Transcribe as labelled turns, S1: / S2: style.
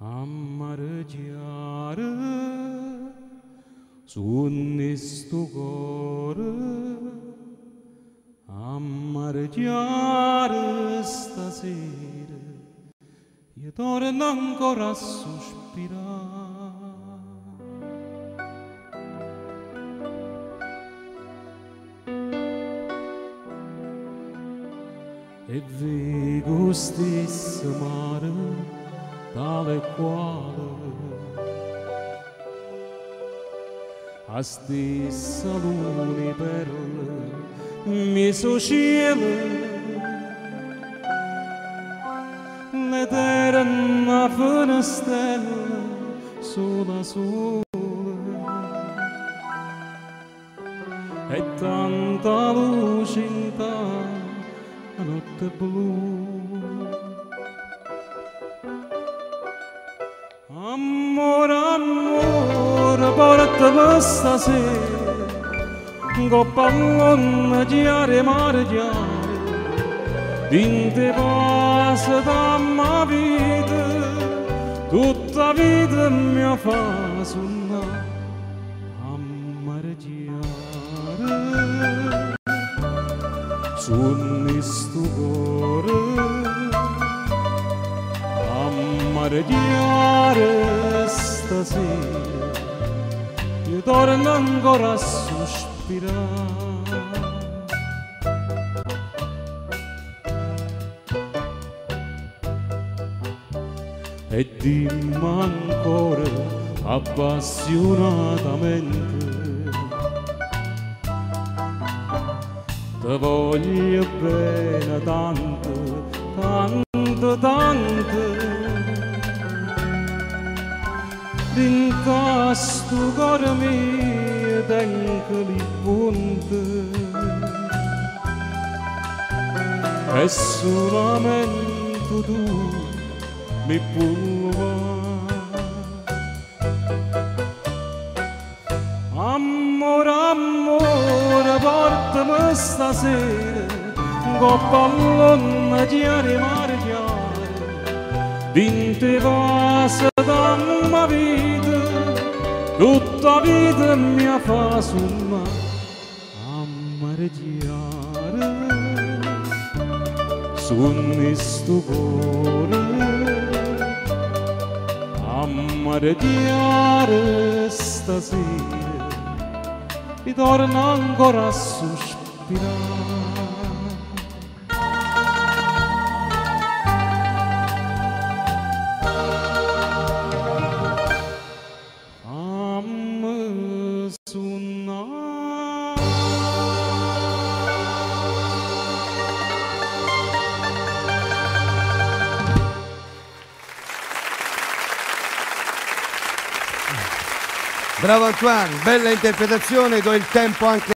S1: amareggiare su questo cuore, amareggiare stasera, io torno ancora a sospirare. E vedo stesso mare tale quale, a stessa luna perle miso cielo, l'eterna finestrella sola sola, e tanta luce in la notte blu. Amore, amore, portami stasera un pallone chiare, mare chiare, dinte pace da mia vita, tutta vita mi fa suonare. Amareggiare su questo cuore, amareggiare stasera, io torno ancora a sospirare. E dimmi ancora appassionatamente, ti voglio bene tanto, tanto, tanto, dinca sto cuore mio tengo li punte, e solamente tu mi puoi amare. Amore, amore, portami stasera un pallone chiare, mare chiare, dinte pace da mia vita, tutta vita mi fa suonare. Amareggiare su questo cuore, amareggiare stasera, ritorno ancora a sospirare. Fammi suonare.
S2: Bravo Antoine, bella interpretazione, do il tempo anche